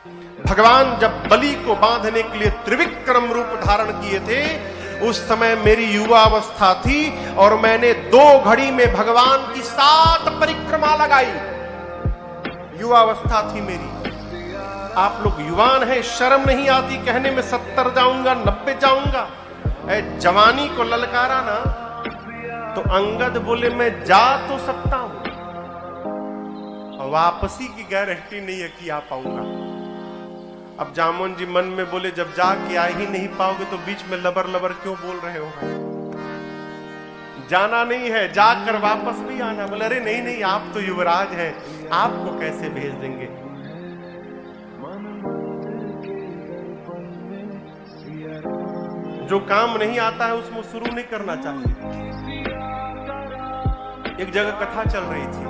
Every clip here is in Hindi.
भगवान जब बलि को बांधने के लिए त्रिविक्रम रूप धारण किए थे, उस समय मेरी युवा अवस्था थी और मैंने 2 घड़ी में भगवान की 7 परिक्रमा लगाई। युवा अवस्था थी मेरी। आप लोग युवान हैं, शर्म नहीं आती कहने में 70 जाऊंगा 90 जाऊंगा। जवानी को ललकारा ना तो अंगद बोले मैं जा तो सकता हूं, वापसी की गारंटी नहीं है कि आ पाऊंगा। अब जामुन जी मन में बोले जब जाके आ ही नहीं पाओगे तो बीच में लबर लबर क्यों बोल रहे हो? जाना नहीं है, जाकर वापस नहीं आना। बोले अरे नहीं नहीं, आप तो युवराज हैं, आपको कैसे भेज देंगे। जो काम नहीं आता है उसमें शुरू नहीं करना चाहिए। एक जगह कथा चल रही थी,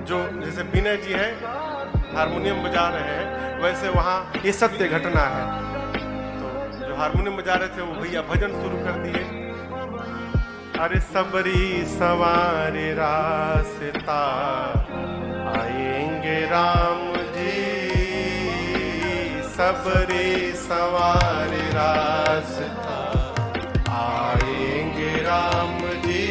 जो जैसे विनय जी हैं हारमोनियम बजा रहे हैं, वैसे वहां ये सत्य घटना है। तो जो हारमोनियम बजा रहे थे वो भैया भजन शुरू कर दिए। अरे सबरी सवारे रास्ता आएंगे राम जी, सबरी सवारे रास्ता आएंगे राम जी,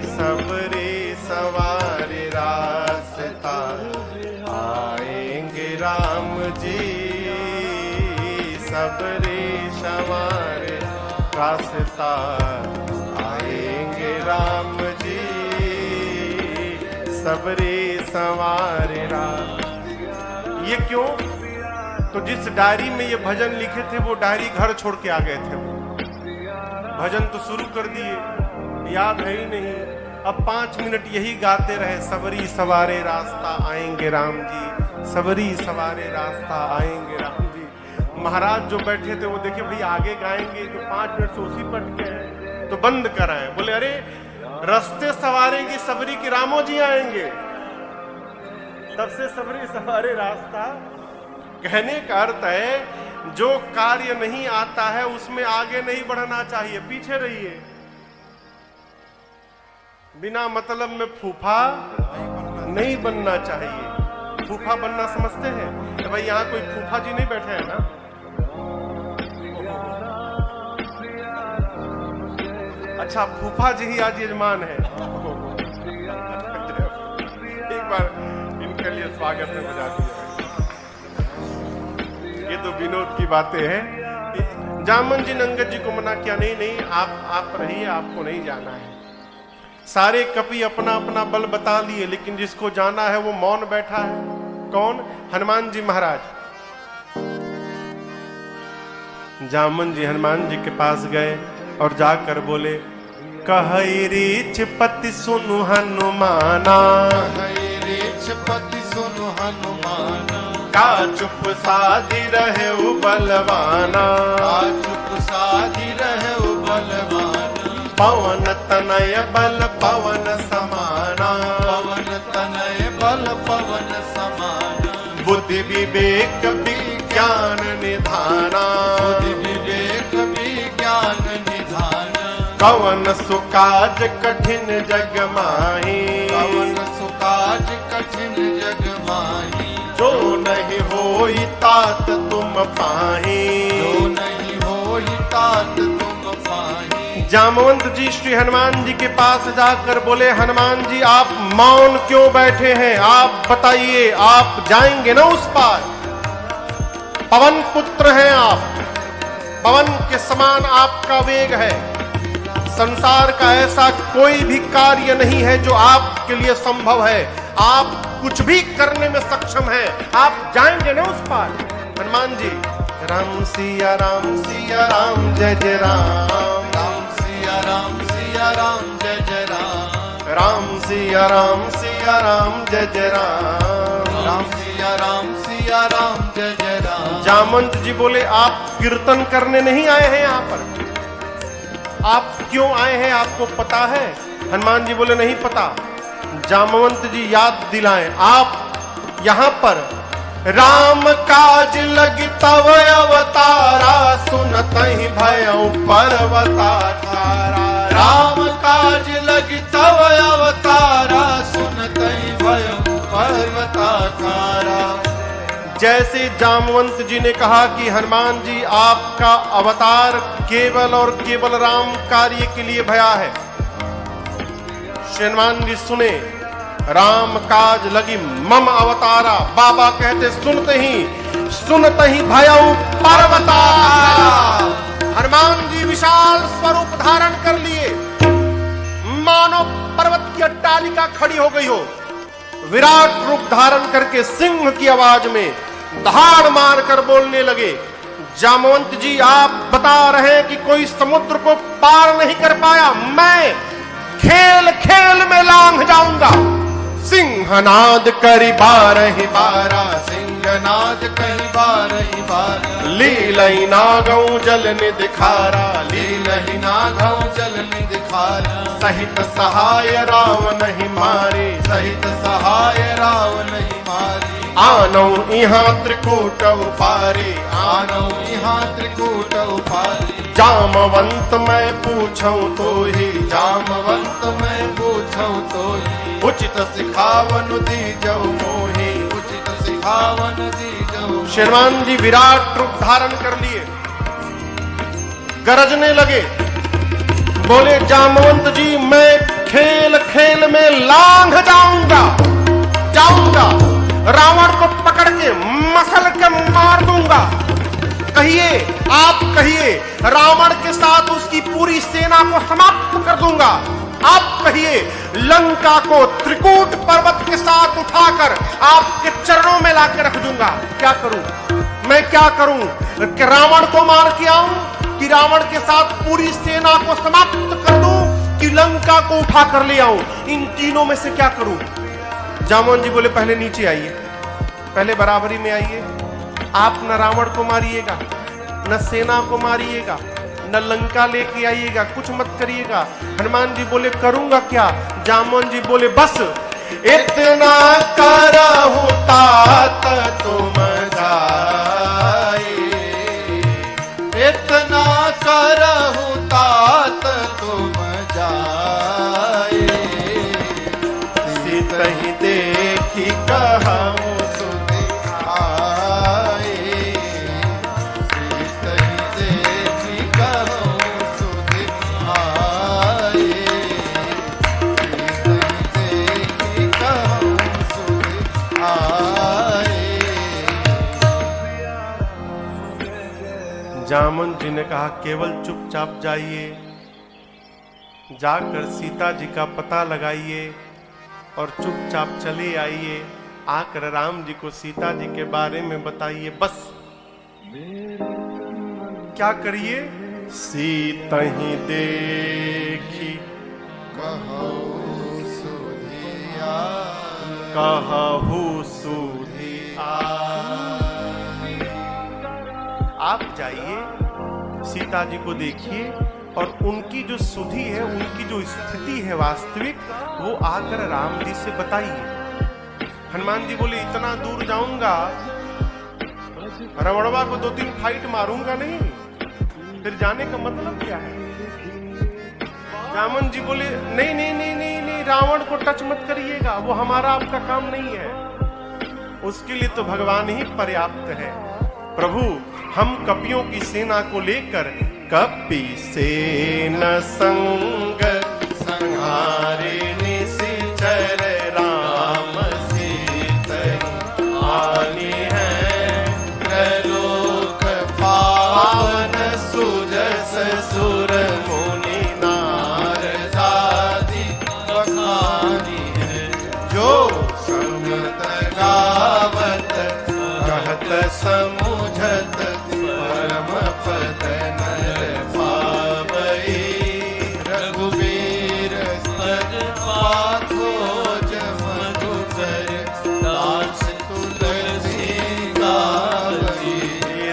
सबरी सवारे रास्ता आएंगे राम जी, सबरी सवारे रास्ता आएंगे राम जी, सबरी सवारे रास्ता। ये क्यों? तो जिस डायरी में ये भजन लिखे थे वो डायरी घर छोड़ के आ गए थे। भजन तो शुरू कर दिए, याद है ही नहीं। अब 5 मिनट यही गाते रहे, सबरी सवारे रास्ता आएंगे राम जी, सबरी सवारे रास्ता आएंगे राम जी। महाराज जो बैठे थे वो देखे भाई आगे गाएंगे तो 5 मिनट से उसी पट के, तो बंद कराए। बोले अरे रास्ते सवारेंगे सबरी के रामो जी आएंगे। तब से सबरी सवारे रास्ता। कहने का अर्थ है जो कार्य नहीं आता है उसमें आगे नहीं बढ़ना चाहिए, पीछे रहिए। बिना मतलब में फूफा नहीं बनना चाहिए। फूफा बनना समझते हैं तो भाई यहाँ कोई फूफा जी नहीं बैठे हैं ना? अच्छा, फूफा जी ही आज यजमान है। एक बार इनके लिए स्वागत में बजा दिया। ये तो विनोद की बातें हैं। जामन जी ने अंगद जी को मना किया, नहीं नहीं आप रहिए, आपको नहीं जाना है। सारे कपि अपना अपना बल बता लिए, लेकिन जिसको जाना है वो मौन बैठा है। कौन? हनुमान जी महाराज। जामन जी हनुमान जी के पास गए और जाकर बोले, कहई रीछ पति सुनु हनुमाना, कहई रीछ पति सुनु हनुमाना, का चुप साधी रहे बलवाना, का चुप साधी रहे बलवाना। पवन तनय बल पवन समाना, पवन तनय बल पवन समाना। बुद्धि विवेक विज्ञान निधाना, बुद्धि विवेक विज्ञान निधाना। कवन सुकाज कठिन जग माही, कवन सुकाज कठिन जग माही। जो नहीं होई तात तुम पाही, जो नहीं होई तात तुम पाही। जामवंत जी श्री हनुमान जी के पास जाकर बोले, हनुमान जी आप मौन क्यों बैठे हैं? आप बताइए, आप जाएंगे ना उस पार? पवन पुत्र हैं आप, पवन के समान आपका वेग है। संसार का ऐसा कोई भी कार्य नहीं है जो आपके लिए संभव है। आप कुछ भी करने में सक्षम हैं, आप जाएंगे ना उस पार? हनुमान जी, राम सिया राम सिया राम जय जय राम, राम सिया राम सिया राम जय जय राम। राम सिया राम सिया राम जय जय राम, राम सिया राम सिया राम जय जय राम। जामवंत जी बोले, आप कीर्तन करने नहीं आए हैं यहाँ पर, आप क्यों आए हैं आपको पता है? हनुमान जी बोले, नहीं पता। जामवंत जी याद दिलाएं, आप यहाँ पर राम काज लगी तव अवतारा, सुनत ही भयउ पर्वता तारा। राम काज लगी तव अवतारा, सुनत ही भयउ पर्वताकारा। जैसे जामवंत जी ने कहा कि हनुमान जी आपका अवतार केवल और केवल राम कार्य के लिए भया है। हनुमान जी सुने, राम काज लगी मम अवतारा। बाबा कहते सुनते ही भयऊ पर्वताकारा। हनुमान जी विशाल स्वरूप धारण कर लिए, मानो पर्वत की अट्टालिका खड़ी हो गई हो। विराट रूप धारण करके सिंह की आवाज में दहाड़ मारकर बोलने लगे, जामवंत जी आप बता रहे हैं कि कोई समुद्र को पार नहीं कर पाया, मैं खेल खेल में लांघ जाऊंगा। सिंहनाद करी बारहि बारा, सिंहनाद कई बारहि बारा। लीलई नागऊ जल निदिखारा, लीलहि नागऊ जल निदिखारा। सहित सहाय रावण ही मारे, सहित सहाय रावण ही मारे। आनौ इहाँ त्रिकूट उपारे, आनौ इहाँ त्रिकूट उपारे। जामवंत मैं पूछूं तो ही, जामवंत मैं पूछूं तो ही। उचित सिखावन दीजौ मोहि, उचित सिखावन दीजौ। शेरवान जी विराट रूप धारण कर लिए, गरजने लगे, बोले जामवंत जी मैं खेल खेल में लांघ जाऊंगा, रावण को पकड़ के मसल के मार दूंगा। कहिए, आप कहिए, रावण के साथ उसकी पूरी सेना को समाप्त कर दूंगा। आप कहिए, लंका को त्रिकूट पर्वत के साथ उठाकर आपके चरणों में लाकर रख दूंगा। क्या करूं मैं, क्या करूं कि रावण को मार के आऊं, कि रावण के साथ पूरी सेना को समाप्त कर दूं, कि लंका को उठा कर ले आऊं? इन तीनों में से क्या करूं? जामवंत जी बोले पहले नीचे आइए, पहले बराबरी में आइए। आप न रावण को मारिएगा, न सेना को मारिएगा, न लंका लेके आइएगा, कुछ मत करिएगा। हनुमान जी बोले करूंगा क्या? जामवंत जी बोले बस इतना करहु तात तुम जाए, इतना करहु तात तुम जाए। सीतहि देखी कहूँ जामवंत जी ने कहा केवल चुपचाप जाइए, जाकर सीता जी का पता लगाइए और चुपचाप चले आइए, आकर राम जी को सीता जी के बारे में बताइए। बस क्या करिए? सीता ही देखी कहूँ सुधिया, कहूँ सुधिया। आप जाइए, सीता जी को देखिए और उनकी जो सुधि है, उनकी जो स्थिति है वास्तविक, वो आकर राम जी से बताइए। हनुमान जी बोले इतना दूर जाऊंगा, रावणवा को 2-3 फाइट मारूंगा नहीं, फिर जाने का मतलब क्या है? जामवंत जी बोले नहीं नहीं नहीं नहीं नहीं, रावण को टच मत करिएगा, वो हमारा आपका काम नहीं है, उसके लिए तो भगवान ही पर्याप्त है। प्रभु हम कपियों की सेना को लेकर कपि सेना संग संहारे निशिचर राम सीता आनी है। त्रैलोक पावन सुजस सुर मुनि नारद आदि बखानी है। जो समत गावत कहत समुझत परम पद नर पावई। रघुवीर पद पाखोज मधुकर दास तुलसी गावई।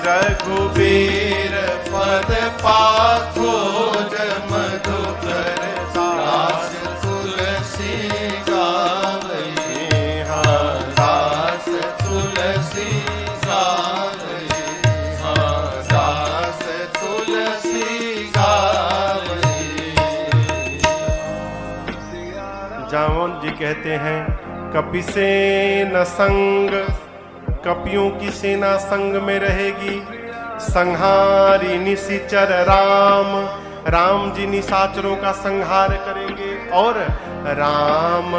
रघुवीर पद पाखोज मधुकर दास तुलसी गावई। दास तुलसी गावई। दास तुलसी गावई। जामवंत जी कहते हैं कपि सेन संग, कपियों की सेना संग में रहेगी। संहारी निशिचर राम, राम जी निशाचरों का संहार करेंगे। और राम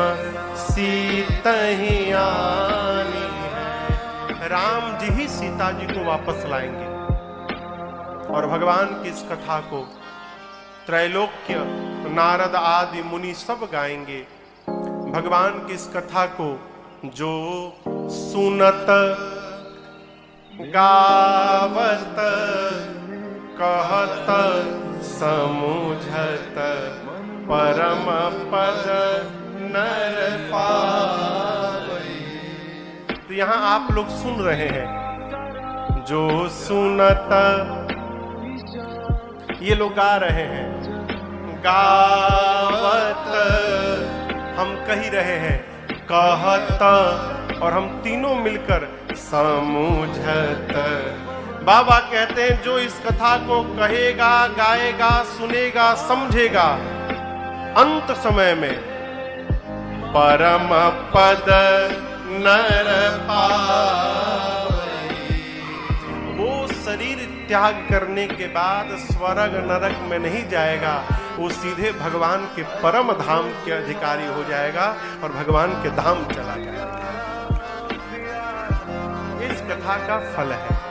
सीता ही आनी है, राम जी ही सीता जी को वापस लाएंगे। और भगवान की इस कथा को त्रैलोक्य, नारद आदि मुनि सब गाएंगे। भगवान की इस कथा को जो सुनत गावत कहत समुझत, परम पद नर पावई। तो यहां आप लोग सुन रहे हैं, जो सुनत, ये लोग गा रहे हैं। गावत हम कही रहे हैं, कहत और हम तीनों मिलकर समझत। बाबा कहते हैं जो इस कथा को कहेगा, गाएगा, सुनेगा, समझेगा, अंत समय में परम पद नर पावई। वो शरीर त्याग करने के बाद स्वर्ग नरक में नहीं जाएगा, वो सीधे भगवान के परम धाम के अधिकारी हो जाएगा और भगवान के धाम चला जाएगा। इस कथा का फल है।